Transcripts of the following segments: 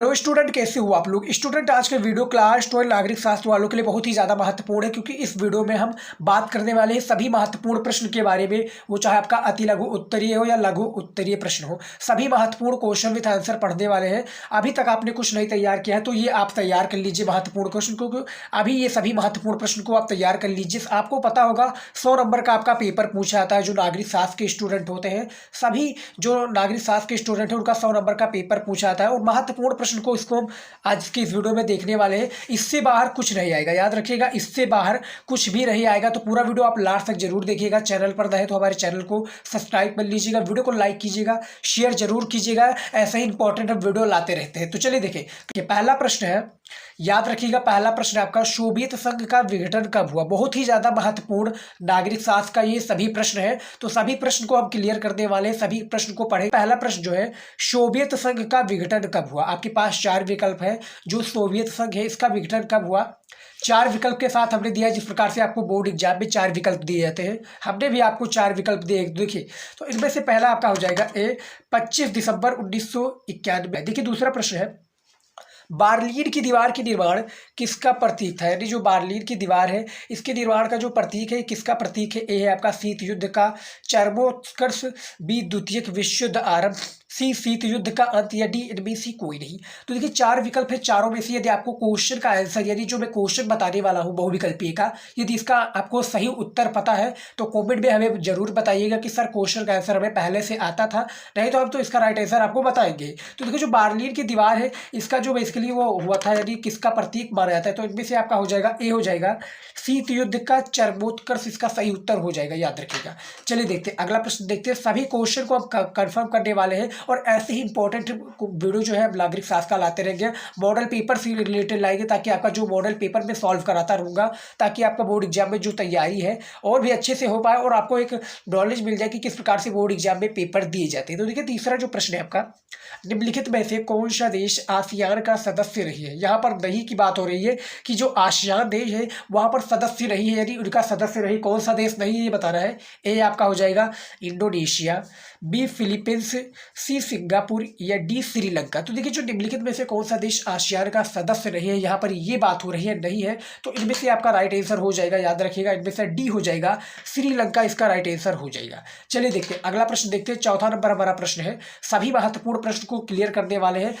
तो स्टूडेंट कैसे हो आप लोग। स्टूडेंट आज के वीडियो क्लास 12 नागरिक शास्त्र वालों के लिए बहुत ही ज़्यादा महत्वपूर्ण है, क्योंकि इस वीडियो में हम बात करने वाले हैं सभी महत्वपूर्ण प्रश्न के बारे में। वो चाहे आपका अति लघु उत्तरीय हो या लघु उत्तरीय प्रश्न हो, सभी महत्वपूर्ण क्वेश्चन विथ आंसर पढ़ने वाले हैं। अभी तक आपने कुछ नहीं तैयार किया है तो ये आप तैयार कर लीजिए महत्वपूर्ण क्वेश्चन को। अभी ये सभी महत्वपूर्ण प्रश्न को आप तैयार कर लीजिए। आपको पता होगा 100 नंबर का आपका पेपर पूछा जाता है। जो नागरिक शास्त्र के स्टूडेंट होते हैं, सभी जो नागरिक शास्त्र के स्टूडेंट हैं, उनका 100 नंबर का पेपर पूछा जाता है। और महत्वपूर्ण प्रश्न को इसको हम आज की इस वीडियो में देखने वाले हैं। इससे बाहर कुछ नहीं आएगा, याद रखिएगा, इससे बाहर कुछ भी नहीं आएगा। तो पूरा वीडियो आप लास्ट तक जरूर देखिएगा। चैनल पर नए तो हमारे चैनल को सब्सक्राइब कर लीजिएगा, वीडियो को लाइक कीजिएगा, शेयर जरूर कीजिएगा। ऐसे ही इंपॉर्टेंट वीडियो लाते रहते हैं। तो चलिए देखें, ये पहला प्रश्न है, याद रखिएगा। पहला प्रश्न आपका, सोवियत संघ का विघटन कब हुआ। बहुत ही ज्यादा महत्वपूर्ण नागरिक शास्त्र का ये सभी प्रश्न है। तो सभी प्रश्न को हम क्लियर करने वाले हैं, सभी प्रश्न को पढ़े। पहला प्रश्न जो है, सोवियत संघ का विघटन कब हुआ। आपके पास 4 विकल्प है। जो सोवियत संघ है, इसका विघटन कब हुआ। 4 विकल्प के साथ हमने दिया, जिस प्रकार से आपको बोर्ड एग्जाम में 4 विकल्प दिए जाते हैं, हमने भी आपको 4 विकल्प दिए। देखिए, तो इसमें से पहला आपका हो जाएगा ए 25 दिसंबर 1991। देखिए, दूसरा प्रश्न है, बार्लिन की दीवार के निर्माण किसका प्रतीक था। यानी जो बार्लिन की दीवार है, इसके निर्माण का जो प्रतीक है, किसका प्रतीक है। ए है आपका शीत युद्ध का चरमोत्कर्ष, बी द्वितीय विश्व युद्ध आरंभ, सी शीत युद्ध का अंत, या डी इनमें से कोई नहीं। तो देखिए, 4 विकल्प है। चारों में से यदि आपको क्वेश्चन का आंसर, यानी जो मैं क्वेश्चन बताने वाला हूँ बहुविकल्पीय का, यदि इसका आपको सही उत्तर पता है तो कमेंट में हमें जरूर बताइएगा कि सर क्वेश्चन का आंसर हमें पहले से आता था। नहीं तो हम तो इसका राइट आंसर आपको बताएंगे। तो देखिए, जो बार्लिन की दीवार है, इसका जो बेसिकली वो हुआ था, यानी किसका प्रतीक माना जाता है, तो इनमें से आपका हो जाएगा ए, हो जाएगा शीत युद्ध का चरमोत्कर्ष, इसका सही उत्तर हो जाएगा, याद रखिएगा। चलिए देखते हैं अगला प्रश्न। देखते हैं, सभी क्वेश्चन को हम कंफर्म करने वाले हैं और ऐसे ही इंपॉर्टेंट वीडियो जो है नागरिक शास्त्र का लाते रहेंगे। मॉडल पेपर से रिलेटेड लाएंगे, ताकि आपका जो मॉडल पेपर में सॉल्व कराता रहूंगा, ताकि आपका बोर्ड एग्जाम में जो तैयारी है और भी अच्छे से हो पाए और आपको एक नॉलेज मिल जाए कि किस प्रकार से बोर्ड एग्जाम में पेपर दिए जाते हैं। तो देखिए, तीसरा जो प्रश्न है आपका, निम्नलिखित में से कौन सा देश आसियान का सदस्य रही है। यहाँ पर नहीं की बात हो रही है कि जो आसियान देश है वहां पर सदस्य रही है, यानी उनका सदस्य रही। कौन सा देश नहीं, ये बताना है। ए आपका हो जाएगा Indonesia, B Philippines, C Singapore, या डी श्रीलंका। तो देखिए, जो निम्नलिखित में से कौन सा देश आसियान का सदस्य रही है, यहाँ पर ये बात हो रही है, नहीं है। तो इनमें से आपका राइट आंसर हो जाएगा, याद रखिएगा, इनमें से डी हो जाएगा, श्रीलंका इसका राइट आंसर हो जाएगा। चलिए देखते हैं अगला प्रश्न। देखते हैं, चौथा नंबर हमारा प्रश्न है। सभी महत्वपूर्ण प्रश्न को क्लियर करने वाले हैं,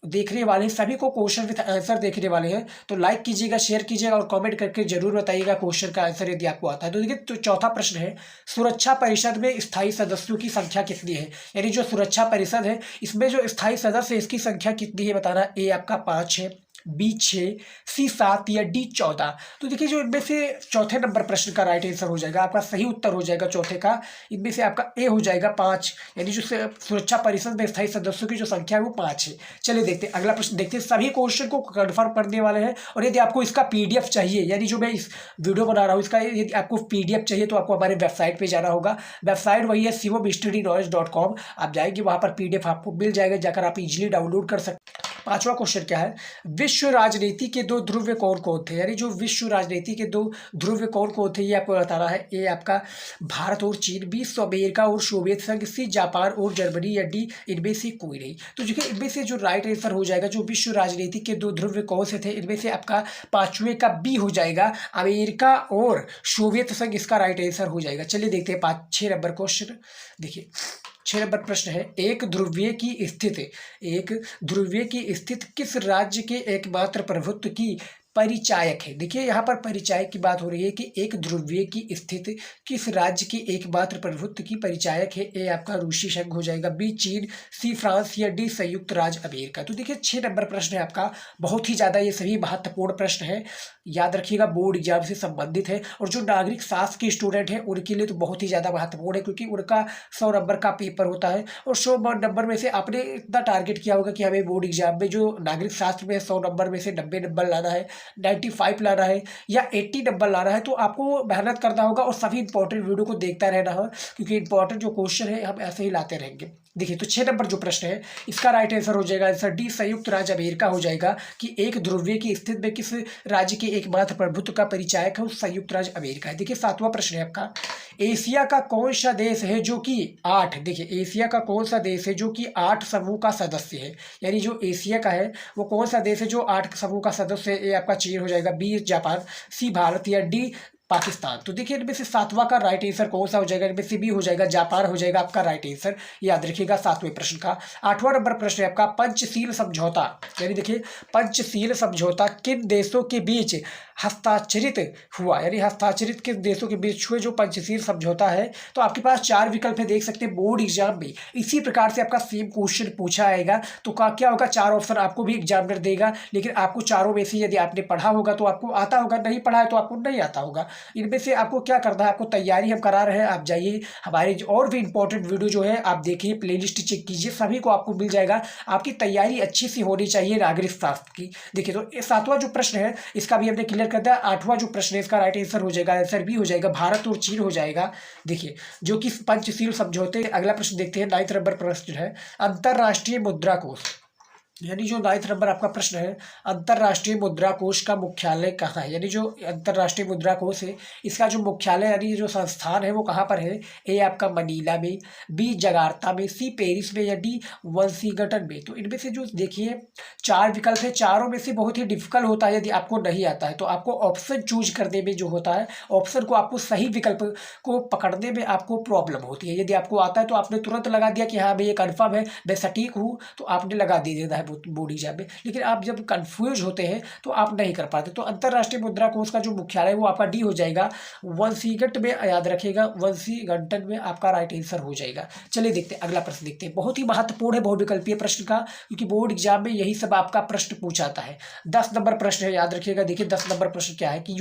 देखने वाले हैं, सभी को क्वेश्चन विद आंसर देखने वाले हैं। तो लाइक कीजिएगा, शेयर कीजिएगा और कमेंट करके जरूर बताइएगा क्वेश्चन का आंसर यदि आपको आता है। तो देखिए, तो चौथा प्रश्न है, सुरक्षा परिषद में स्थायी सदस्यों की संख्या कितनी है। यानी जो सुरक्षा परिषद है, इसमें जो स्थायी सदस्य है, इसकी संख्या कितनी है बताना। ए आपका 5 है, बी 6, सी 7, या डी 14। तो देखिए, जो इनमें से चौथे नंबर प्रश्न का राइट आंसर हो जाएगा, आपका सही उत्तर हो जाएगा चौथे का, इनमें से आपका ए हो जाएगा 5। यानी जो सुरक्षा परिषद में स्थायी सदस्यों की जो संख्या है वो 5 है। चलिए देखते हैं अगला प्रश्न। देखते हैं, सभी क्वेश्चन को कन्फर्म करने वाले हैं। और यदि आपको इसका पीडीएफ चाहिए, यानी जो मैं इस वीडियो बना रहा हूँ, इसका यदि आपको पीडीएफ चाहिए तो आपको हमारे वेबसाइट पर जाना होगा। वेबसाइट वही है shivomestudyKnowledge.com। आप जाएंगे, वहाँ पर पीडीएफ आपको मिल जाएगा, जाकर आप इजिली डाउनलोड कर सकते। पांचवा क्वेश्चन क्या है, विश्व राजनीति के 2 ध्रुव कौन कौन थे। यानी जो विश्व राजनीति के 2 ध्रुव कौन कौन थे, ये आपको बताना है। ए आपका भारत और चीन, बी अमेरिका और सोवियत संघ, सी जापान और जर्मनी, या डी इनमें से कोई नहीं। तो देखिए, इनमें से जो राइट आंसर हो जाएगा, जो विश्व राजनीति के 2 ध्रुव कौन से थे, इनमें से आपका पांचवें का बी हो जाएगा, अमेरिका और सोवियत संघ, इसका राइट आंसर हो जाएगा। चलिए देखते हैं 6 नंबर क्वेश्चन। देखिए, 6 नंबर प्रश्न है, एक ध्रुवीय की स्थिति, एक ध्रुवीय की स्थिति किस राज्य के एकमात्र प्रभुत्व की परिचायक है। देखिए, यहाँ पर परिचायक की बात हो रही है कि एक ध्रुवीय की स्थिति किस राज्य की एकमात्र प्रभुत्व की परिचायक है। ए आपका रूसी संघ हो जाएगा, बी चीन, सी फ्रांस, या डी संयुक्त राज्य अमेरिका। तो देखिए, 6 नंबर प्रश्न है आपका, बहुत ही ज़्यादा ये सभी महत्वपूर्ण प्रश्न है, याद रखिएगा, बोर्ड एग्जाम से संबंधित है। और जो नागरिक शास्त्र के स्टूडेंट हैं उनके लिए तो बहुत ही ज़्यादा महत्वपूर्ण है, क्योंकि उनका 100 नंबर का पेपर होता है। और 100 नंबर में से आपने इतना टारगेट किया होगा कि हमें बोर्ड एग्जाम में जो नागरिक शास्त्र में 100 नंबर में से 90 नंबर लाना है, 95 लाना है, या 80 नंबर लाना है। तो आपको मेहनत करना होगा और सभी इंपॉर्टेंट वीडियो को देखता रहना है, क्योंकि इंपॉर्टेंट जो क्वेश्चन है हम ऐसे ही लाते रहेंगे। देखिए तो 6 नंबर जो प्रश्न है इसका राइट आंसर हो जाएगा आंसर डी, संयुक्त राज्य अमेरिका हो जाएगा कि एक ध्रुवीय की स्थिति में किस राज्य के एकमात्र प्रभुत्व का परिचायक है, संयुक्त राज्य अमेरिका है। देखिए 7वां प्रश्न है आपका, एशिया का कौन सा देश है जो कि 8, देखिए एशिया का कौन सा देश है जो कि 8 समूह का सदस्य है, यानी जो एशिया का है वो कौन सा देश है जो 8 समूह का सदस्य है। ए आपका चीन हो जाएगा, बी जापान, सी भारत या डी पाकिस्तान। तो देखिए इनमें से 7वां का राइट आंसर कौन सा हो जाएगा, इनमें से बी हो जाएगा, जापान हो जाएगा आपका राइट आंसर, याद रखिएगा 7वें प्रश्न का। 8वां नंबर प्रश्न है आपका, पंचशील समझौता, यानी देखिए पंचशील समझौता किन देशों के बीच हस्ताक्षरित हुआ, यानी हस्ताक्षरित किस देशों के बीच हुए जो पंचशील समझौता है। तो आपके पास 4 विकल्प है, देख सकते हैं बोर्ड एग्जाम में इसी प्रकार से आपका सेम क्वेश्चन पूछा आएगा। तो क्या होगा, 4 ऑप्शन आपको भी एग्जामिनर देगा, लेकिन आपको चारों में से यदि आपने पढ़ा होगा तो आपको आता होगा, नहीं पढ़ा है तो आपको नहीं आता होगा। इनमें से आपको क्या करना है, आपको तैयारी हम करा रहे हैं, आप जाइए हमारे और भी इंपॉर्टेंट वीडियो जो है आप देखिए, प्लेलिस्ट चेक कीजिए, सभी को आपको मिल जाएगा। आपकी तैयारी अच्छी सी होनी चाहिए नागरिक शास्त्र की। देखिए तो 7वां जो प्रश्न है इसका भी हमने क्लियर कर दिया। 8वां जो प्रश्न है इसका राइट आंसर हो जाएगा, आंसर बी हो जाएगा, भारत और चीन हो जाएगा। देखिए जो कि पंचशील समझौते। अगला प्रश्न देखते हैं, 9वां नंबर प्रश्न है, अंतरराष्ट्रीय मुद्रा कोष, यानी जो 9वां नंबर आपका प्रश्न है, अंतरराष्ट्रीय मुद्रा कोष का मुख्यालय कहाँ है, यानी जो अंतरराष्ट्रीय मुद्रा कोष है इसका जो मुख्यालय यानी जो संस्थान है वो कहाँ पर है। ए आपका मनीला में, बी जगार्ता में, सी पेरिस में या डी वाशिंगटन में। तो इनमें से जो देखिए 4 विकल्प है, चारों में से बहुत ही डिफिकल्ट होता है, यदि आपको नहीं आता है तो आपको ऑप्शन चूज करने में जो होता है, ऑप्शन को आपको सही विकल्प को पकड़ने में आपको प्रॉब्लम होती है। यदि आपको आता है तो आपने तुरंत लगा दिया कि हाँ भाई ये कन्फर्म है, मैं सटीक हूँ, तो आपने लगा देना है बोर्ड एग्जाम में। लेकिन आप जब कंफ्यूज होते हैं तो आप नहीं कर पाते। तो अंतरराष्ट्रीय मुद्रा कोष का जो मुख्यालय वो आपका डी हो जाएगा, वाशिंगटन में, याद रखिएगा वाशिंगटन में आपका राइट आंसर हो जाएगा। चलिए देखते हैं अगला प्रश्न, देखते हैं, बहुत ही महत्वपूर्ण है बहुविकल्पीय प्रश्न का, क्योंकि बोर्ड एग्जाम में यही सब आपका प्रश्न पूछाता है। 10 नंबर प्रश्न है, याद रखिएगा। देखिए 10 नंबर प्रश्न क्या है कि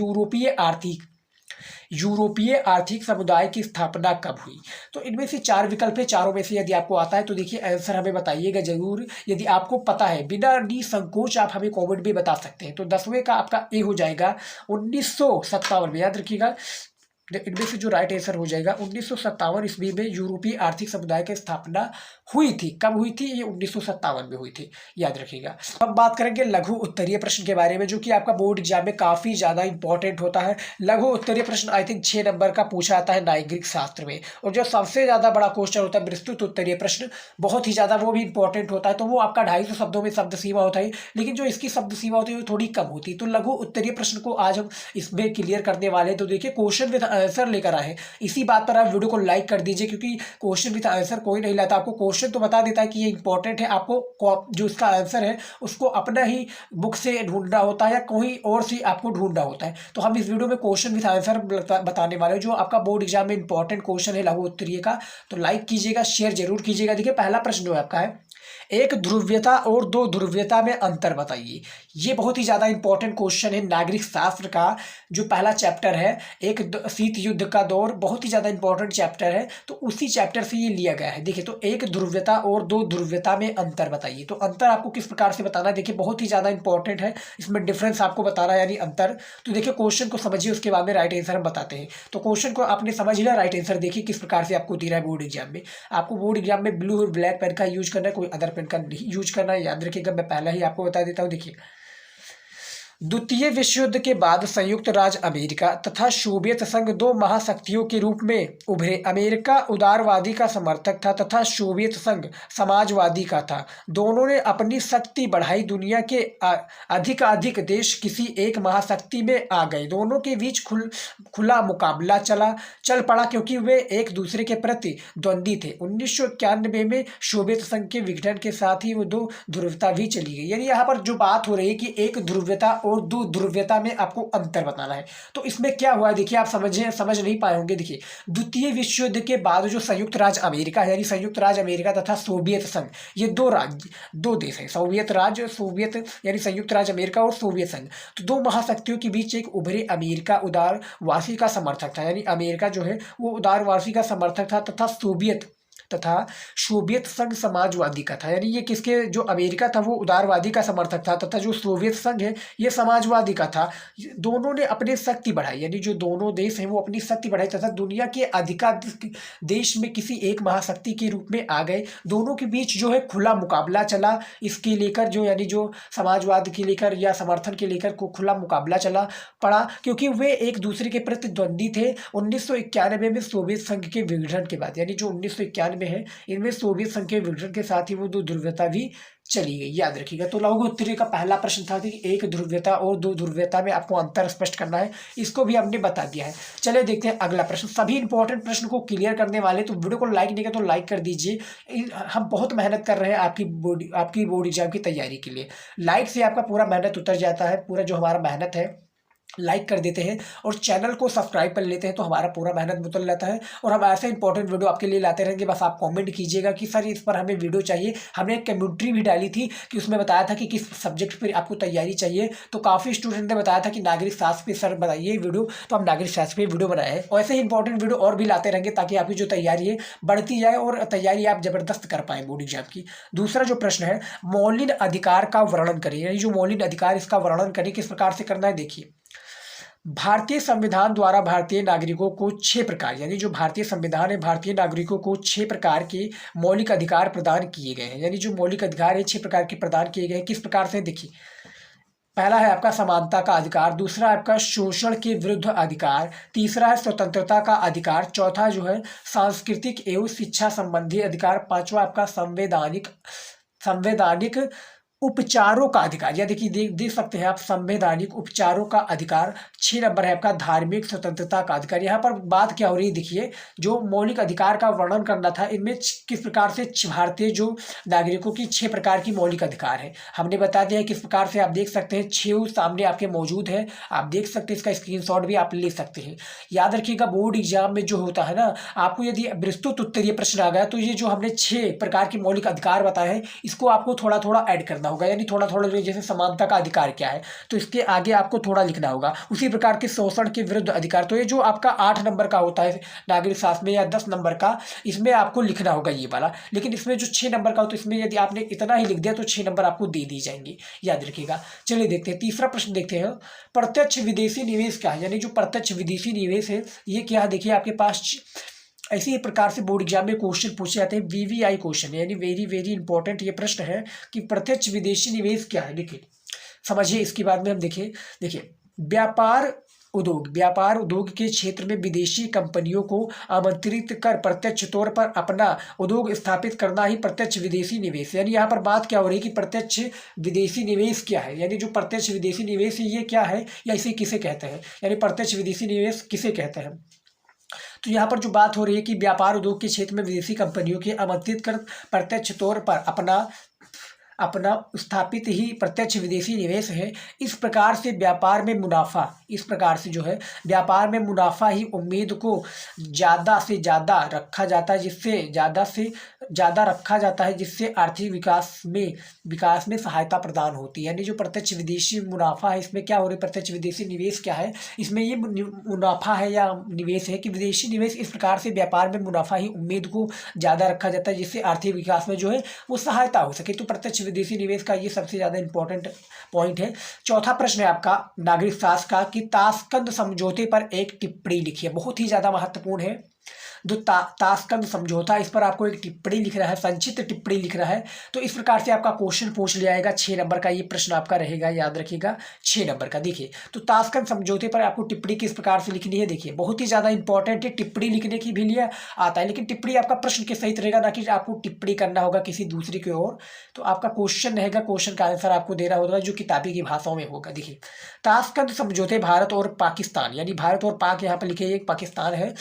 यूरोपीय आर्थिक समुदाय की स्थापना कब हुई। तो इनमें से 4 विकल्प है, चारों में से यदि आपको आता है तो देखिए आंसर हमें बताइएगा जरूर। यदि आपको पता है बिना निसंकोच आप हमें कमेंट में बता सकते हैं। तो 10वें का आपका ए हो जाएगा 1957 में, याद रखिएगा। इनमें से जो राइट आंसर हो जाएगा 1957 ईस्वी में यूरोपीय आर्थिक समुदाय की स्थापना हुई थी। कब हुई थी, ये 1957 में हुई थी, याद रखिएगा। अब बात करेंगे लघु उत्तरीय प्रश्न के बारे में, जो कि आपका बोर्ड एग्जाम में काफी ज्यादा इंपॉर्टेंट होता है। लघु उत्तरीय प्रश्न आई थिंक 6 नंबर का पूछा जाता है नागरिक शास्त्र में, और जो सबसे ज्यादा बड़ा क्वेश्चन होता है विस्तृत उत्तरीय प्रश्न, बहुत ही ज्यादा वो भी इंपॉर्टेंट होता है। तो वो आपका 250 शब्दों में शब्द सीमा होता है, लेकिन जो इसकी शब्द सीमा होती है वो थोड़ी कम होती है। तो लघु उत्तरीय प्रश्न को आज हम इसमें क्लियर करने वाले हैं। तो देखिए क्वेश्चन विद आंसर लेकर आए, इसी बात पर आप वीडियो को लाइक कर दीजिए, क्योंकि क्वेश्चन विद आंसर कोई नहीं लाता। आपको क्वेश्चन तो बता देता है कि ये इंपॉर्टेंट है, आपको जो इसका आंसर है उसको अपना ही बुक से ढूंढना होता है या कोई और से आपको ढूंढना होता है। तो हम इस वीडियो में क्वेश्चन विद आंसर बताने वाले हैं, जो आपका बोर्ड एग्जाम में इंपॉर्टेंट क्वेश्चन है लघु उत्तरीय का। तो लाइक कीजिएगा, शेयर जरूर कीजिएगा। देखिए पहला प्रश्न जो है आपका है, एक ध्रुवीयता और 2 ध्रुवीयता में अंतर बताइए। ये बहुत ही ज्यादा इंपॉर्टेंट क्वेश्चन है नागरिक शास्त्र का, जो पहला चैप्टर है एक शीत युद्ध का दौर, बहुत ही ज्यादा इंपॉर्टेंट चैप्टर है। तो उसी चैप्टर से ये लिया गया है। देखिए तो एक ध्रुवीयता और 2 ध्रुवीयता में अंतर बताइए। तो अंतर आपको किस प्रकार से बताना है, देखिए बहुत ही ज्यादा इंपॉर्टेंट है, इसमें डिफरेंस आपको बताना है, यानी अंतर। तो देखिए क्वेश्चन को समझिए, उसके बाद में राइट आंसर हम बताते हैं। तो क्वेश्चन को आपने समझ लिया, राइट आंसर देखिए किस प्रकार से आपको दे रहा है बोर्ड एग्जाम में। आपको बोर्ड एग्जाम में ब्लू और ब्लैक पेन का यूज करना है, कोई अदर पेन का नहीं यूज करना है, याद रखिएगा। मैं पहले ही आपको बता देता हूँ। देखिए द्वितीय विश्व युद्ध के बाद संयुक्त राज्य अमेरिका तथा सोवियत संघ 2 महाशक्तियों के रूप में उभरे। अमेरिका उदारवादी का समर्थक था तथा सोवियत संघ समाजवादी का था। दोनों ने अपनी शक्ति बढ़ाई, दुनिया के अधिक देश किसी एक महाशक्ति में आ गए। दोनों के बीच खुला मुकाबला चल पड़ा, क्योंकि वे एक दूसरे के प्रति द्वंद्वी थे। 1991 में सोवियत संघ के विघटन के साथ ही वो 2 ध्रुवता भी चली गई। यानी यहाँ पर जो बात हो रही है कि एक ध्रुवता और 2 ध्रुवीयता में आपको अंतर बताना है। तो इसमें क्या हुआ है, देखिए आप समझ नहीं पाए होंगे। देखिए द्वितीय विश्व युद्ध के बाद जो संयुक्त राज्य अमेरिका है, यानी संयुक्त राज्य अमेरिका तथा सोवियत संघ, ये 2 देश हैं, सोवियत यानी संयुक्त राज्य अमेरिका और सोवियत संघ। तो 2 महाशक्तियों के बीच एक उभरे। अमेरिका उदारवादी का समर्थक था, यानी अमेरिका जो है वो उदारवादी का समर्थक था, तथा सोवियत तथा सोवियत संघ समाजवादी का था। यानी ये किसके, जो अमेरिका था वो उदारवादी का समर्थक था तथा जो सोवियत संघ है ये समाजवादी का था। दोनों ने अपनी शक्ति बढ़ाई, यानी जो दोनों देश हैं वो अपनी शक्ति बढ़ाई तथा दुनिया के अधिकाधिक देश में किसी एक महाशक्ति के रूप में आ गए। दोनों के बीच जो है खुला मुकाबला चला, इसके लेकर जो यानी जो समाजवाद के लेकर या समर्थन के लेकर को खुला मुकाबला चला पड़ा, क्योंकि वे एक दूसरे के प्रतिद्वंदी थे। 1991 में सोवियत संघ के विघटन के बाद, यानी जो 1991 है इनमें सोवियत संघ के विघटन के साथ ही वो दो ध्रुवीयता भी चली गई, याद रखिएगा। तो लघु उत्तरीय का पहला प्रश्न था कि एक ध्रुवीयता और दो ध्रुवीयता में आपको अंतर स्पष्ट करना है, इसको भी हमने बता दिया है। चलिए देखते हैं अगला प्रश्न। सभी इंपॉर्टेंट प्रश्न को क्लियर करने वाले तो वीडियो को लाइक नहीं किया तो लाइक कर दीजिए। हम बहुत मेहनत कर रहे हैं आपकी बोर्ड एग्जाम की तैयारी के लिए। लाइक से आपका पूरा मेहनत उतर जाता है, पूरा जो हमारा मेहनत है लाइक कर देते हैं और चैनल को सब्सक्राइब कर लेते हैं तो हमारा पूरा मेहनत उतर जाता है। और हम ऐसे इंपॉर्टेंट वीडियो आपके लिए लाते रहेंगे। बस आप कमेंट कीजिएगा कि सर इस पर हमें वीडियो चाहिए। हमने एक कम्युनिटी भी डाली थी कि उसमें बताया था कि किस सब्जेक्ट पर आपको तैयारी चाहिए, तो काफ़ी स्टूडेंट ने बताया था कि नागरिक शास्त्र पे सर बताइए वीडियो, तो हम नागरिक शास्त्र पे वीडियो बनाए हैं। और ऐसे ही इंपॉर्टेंट वीडियो और भी लाते रहेंगे ताकि आपकी जो तैयारी है बढ़ती जाए और तैयारी आप जबरदस्त कर पाएँ बोर्ड एग्जाम की। दूसरा जो प्रश्न है, मौलिक अधिकार का वर्णन करें, यानी जो मौलिक अधिकार इसका वर्णन करें, किस प्रकार से करना है देखिए। भारतीय संविधान द्वारा भारतीय नागरिकों को 6 प्रकार, यानी जो भारतीय संविधान है भारतीय नागरिकों को 6 प्रकार के मौलिक अधिकार प्रदान किए गए हैं। यानी जो मौलिक अधिकार है 6 प्रकार के प्रदान किए गए हैं। किस प्रकार से देखिए, पहला है आपका समानता का अधिकार, दूसरा आपका शोषण के विरुद्ध अधिकार, तीसरा है स्वतंत्रता का अधिकार, चौथा जो है सांस्कृतिक एवं शिक्षा संबंधी अधिकार, पांचवा आपका संवैधानिक उपचारों का अधिकार, या देखिए देख सकते हैं आप संवैधानिक उपचारों का अधिकार। 6 नंबर है आपका धार्मिक स्वतंत्रता का अधिकार। यहाँ पर बात क्या हो रही है देखिए, जो मौलिक अधिकार का वर्णन करना था इनमें किस प्रकार से भारतीय जो नागरिकों की 6 प्रकार की मौलिक अधिकार है हमने बता दिया है किस प्रकार से। आप देख सकते हैं 6 सामने आपके मौजूद है, आप देख सकते हैं, इसका स्क्रीनशॉट भी आप ले सकते हैं। याद रखिएगा बोर्ड एग्जाम में जो होता है ना, आपको यदि विस्तृत उत्तरीय प्रश्न आ गया तो ये जो हमने 6 प्रकार के मौलिक अधिकार बताए हैं इसको आपको थोड़ा थोड़ा ऐड करना होगा, यानी थोड़ा थोड़ा, जैसे समानता का अधिकार क्या है तो इसके आगे आपको थोड़ा लिखना होगा। उसी प्रकार के शोषण के विरुद्ध अधिकार, तो ये जो आपका 8 नंबर का होता है नागरिक शास्त्र में या 10 नंबर का, इसमें आपको लिखना होगा ये वाला। लेकिन इसमें जो 6 नंबर का हो तो इसमें यदि आपने इतना ही लिख दिया तो 6 नंबर आपको दे दी जाएंगी, याद रखिएगा। चलिए देखते हैं तीसरा प्रश्न देखते हैं, प्रत्यक्ष विदेशी निवेश क्या है। यानी जो प्रत्यक्ष विदेशी निवेश है ये क्या है देखिए, आपके पास ऐसी प्रकार से बोर्ड एग्जाम में क्वेश्चन पूछे जाते हैं, वीवीआई क्वेश्चन, यानी वेरी वेरी इंपॉर्टेंट ये प्रश्न है कि प्रत्यक्ष विदेशी निवेश क्या है। देखिए समझिए, इसके बाद में हम देखिए व्यापार उद्योग के क्षेत्र में विदेशी कंपनियों को आमंत्रित कर प्रत्यक्ष तौर पर अपना उद्योग स्थापित करना ही प्रत्यक्ष विदेशी निवेश। यानी यहाँ पर बात क्या हो रही है कि प्रत्यक्ष विदेशी निवेश क्या है, यानी जो प्रत्यक्ष विदेशी निवेश है ये क्या है या इसे किसे कहते हैं, यानी प्रत्यक्ष विदेशी निवेश किसे कहते हैं। तो यहाँ पर जो बात हो रही है कि व्यापार उद्योग के क्षेत्र में विदेशी कंपनियों के आमंत्रित कर प्रत्यक्ष तौर पर अपना स्थापित ही प्रत्यक्ष विदेशी निवेश है। इस प्रकार से व्यापार में मुनाफा, इस प्रकार से जो है व्यापार में मुनाफा ही उम्मीद को ज़्यादा से ज़्यादा रखा जाता है, जिससे आर्थिक विकास में सहायता प्रदान होती है। यानी जो प्रत्यक्ष विदेशी मुनाफा है इसमें क्या हो रहा है, प्रत्यक्ष विदेशी निवेश क्या है, इसमें ये मुनाफा है या निवेश है कि विदेशी निवेश इस प्रकार से व्यापार में मुनाफा ही उम्मीद को ज़्यादा रखा जाता है जिससे आर्थिक विकास में जो है वो सहायता हो सके। तो प्रत्यक्ष विदेशी निवेश का ये सबसे ज़्यादा इंपॉर्टेंट पॉइंट है। चौथा प्रश्न है आपका नागरिक शास्त्र का कि ताशकंद समझौते पर एक टिप्पणी लिखिए, बहुत ही ज़्यादा महत्वपूर्ण है। जो ताशकंद समझौता, इस पर आपको एक टिप्पणी लिखना है, संक्षिप्त टिप्पणी लिखना है। तो इस प्रकार से आपका क्वेश्चन पूछ लिया जाएगा। 6 नंबर का ये प्रश्न आपका रहेगा, याद रखिएगा 6 नंबर का। देखिए तो ताशकंद समझौते पर आपको टिप्पणी किस प्रकार से लिखनी है, देखिए बहुत ही ज़्यादा इंपॉर्टेंट है। टिप्पणी लिखने की भी लिए आता है, लेकिन टिप्पणी आपका प्रश्न के सहित रहेगा, ना कि आपको टिप्पणी करना होगा किसी दूसरी की ओर। तो आपका क्वेश्चन रहेगा, क्वेश्चन का आंसर आपको देना होगा जो किताबी की भाषाओं में होगा। देखिए ताशकंद समझौते भारत और पाकिस्तान, यानी भारत और पाक यहाँ पर लिखे, एक पाकिस्तान है।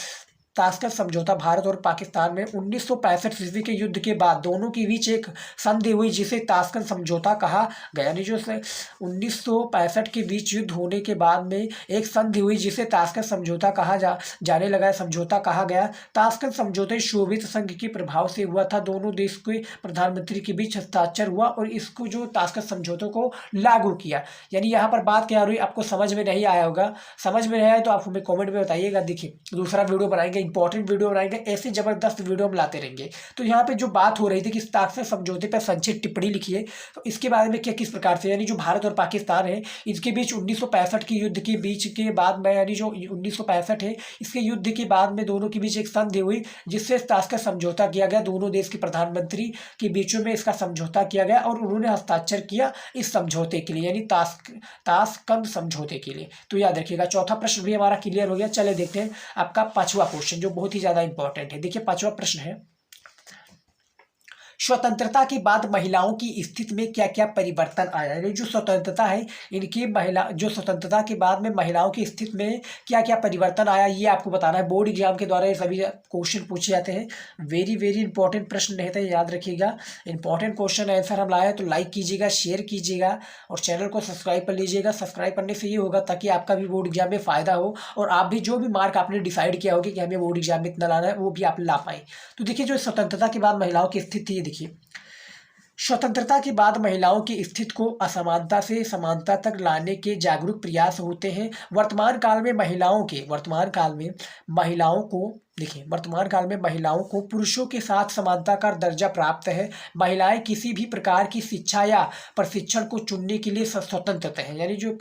ताशकंद समझौता भारत और पाकिस्तान में 1965 ईस्वी के युद्ध के बाद दोनों के बीच एक संधि हुई जिसे ताशकंद समझौता कहा गया। यानी जो 1965 के बीच युद्ध होने के बाद में एक संधि हुई जिसे ताशकंद समझौता जाने लगा, समझौता कहा गया। ताशकंद समझौते सोवियत संघ के प्रभाव से हुआ था। दोनों देश के प्रधानमंत्री के बीच हस्ताक्षर हुआ और इसको जो ताशकंद समझौतों को लागू किया। यानी यहाँ पर बात क्या हो रही है, आपको समझ में नहीं आया होगा, समझ में नहीं आया तो आप हमें कॉमेंट में बताइएगा। देखिए दूसरा वीडियो बनाएंगे बनाएंगे, इंपॉर्टेंट वीडियो बनाएंगे, ऐसे ज़बरदस्त वीडियो हम लाते रहेंगे। तो यहाँ पे जो बात हो रही थी कि हस्ताक्षर समझौते पर संक्षिप्त टिप्पणी लिखिए, तो इसके बारे में क्या किस प्रकार से, यानी जो भारत और पाकिस्तान है इसके बीच 1965 के युद्ध के बीच के बाद में, यानी जो 1965 है इसके युद्ध के बाद में दोनों के बीच एक संधि हुई जिससे हस्ताक्षर समझौता किया गया। दोनों देश के प्रधानमंत्री के बीचों में इसका समझौता किया गया और उन्होंने हस्ताक्षर किया इस समझौते के लिए, यानी ताशकंद समझौते के लिए। तो याद रखिएगा। चौथा प्रश्न भी हमारा क्लियर हो गया। चले देखते हैं आपका पांचवा क्वेश्चन जो बहुत ही ज्यादा इंपॉर्टेंट है। देखिए पांचवा प्रश्न है, स्वतंत्रता के बाद महिलाओं की स्थिति में क्या क्या परिवर्तन आया, यानी जो स्वतंत्रता है इनकी जो स्वतंत्रता के बाद में महिलाओं की स्थिति में क्या क्या परिवर्तन आया ये आपको बताना है। बोर्ड एग्जाम के द्वारा ये सभी क्वेश्चन पूछे जाते हैं। वेरी वेरी इंपॉर्टेंट प्रश्न रहते हैं, याद रखिएगा। इंपॉर्टेंट क्वेश्चन आंसर हम लाए तो लाइक कीजिएगा, शेयर कीजिएगा और चैनल को सब्सक्राइब कर लीजिएगा। सब्सक्राइब करने से ये होगा ताकि आपका भी बोर्ड एग्जाम में फायदा हो और आप भी जो भी मार्क आपने डिसाइड किया होगा कि हमें बोर्ड एग्जाम में इतना लाना है वो भी आप ला पाए। तो देखिए जो स्वतंत्रता के बाद महिलाओं की स्थिति, देखिए स्वतंत्रता के बाद महिलाओं की स्थिति को असमानता से समानता तक लाने के जागरूक प्रयास होते हैं। वर्तमान काल में महिलाओं को पुरुषों के साथ समानता का दर्जा प्राप्त है। महिलाएं किसी भी प्रकार की शिक्षा या प्रशिक्षण को चुनने के लिए स्वतंत्र हैं, यानी जो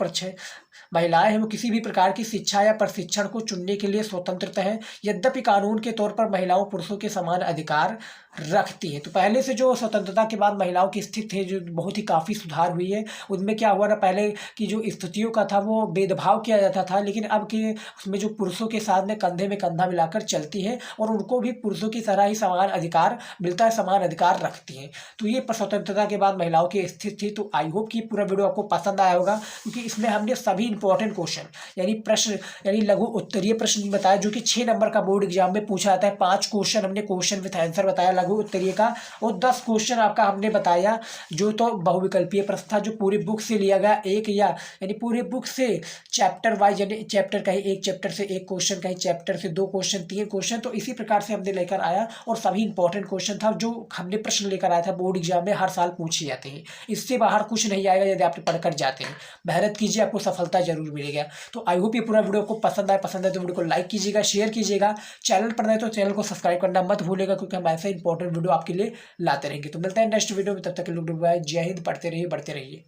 महिलाएं हैं वो किसी भी प्रकार की शिक्षा या प्रशिक्षण को चुनने के लिए स्वतंत्र हैं। यद्यपि कानून के तौर पर महिलाओं पुरुषों के समान अधिकार रखती है। तो पहले से जो स्वतंत्रता के बाद महिलाओं की स्थिति है जो बहुत ही काफ़ी सुधार हुई है। उनमें क्या हुआ ना, पहले की जो स्थितियों का था वो भेदभाव किया जाता था, लेकिन अब के उसमें जो पुरुषों के साथ में कंधा मिलाकर चलती है और उनको भी पुरुषों की तरह ही समान अधिकार मिलता है, समान अधिकार रखती है। तो ये स्वतंत्रता के बाद महिलाओं की स्थिति थी। तो आई होप कि पूरा वीडियो आपको पसंद आया होगा, क्योंकि इसमें हमने सभी इंपॉर्टेंट क्वेश्चन यानी प्रश्न यानी लघु उत्तरीय प्रश्न बताया जो कि 6 नंबर का बोर्ड एग्जाम में पूछा जाता है। 5 क्वेश्चन हमने क्वेश्चन विथ आंसर बताया लघु उत्तरीय का, और 10 क्वेश्चन आपका हमने बताया जो तो बहुविकल्पीय प्रश्न था जो पूरे बुक से लिया गया, यानी पूरे बुक से चैप्टर वाइज, यानी चैप्टर का ही एक चैप्टर से एक क्वेश्चन, कहीं चैप्टर से 2 क्वेश्चन 3 क्वेश्चन। तो इसी प्रकार से हमने लेकर आया और सभी इंपॉर्टेंट क्वेश्चन था जो हमने प्रश्न लेकर आया था बोर्ड एग्जाम में हर साल पूछे जाते हैं। इससे बाहर कुछ नहीं आएगा यदि आप पढ़कर जाते हैं। मेहनत कीजिए, आपको सफलता जरूर मिलेगा। तो आई होप ये पूरा वीडियो आपको पसंद है तो वीडियो को लाइक कीजिएगा, शेयर कीजिएगा। चैनल पर नए तो चैनल को सब्सक्राइब करना मत भूलिएगा, क्योंकि हम ऐसे इंपॉर्टेंट वीडियो आपके लिए लाते रहेंगे। तो मिलते हैं नेक्स्ट वीडियो में, तब तक के लिए बाय। जय हिंद। पढ़ते रहिए, बढ़ते रहिए।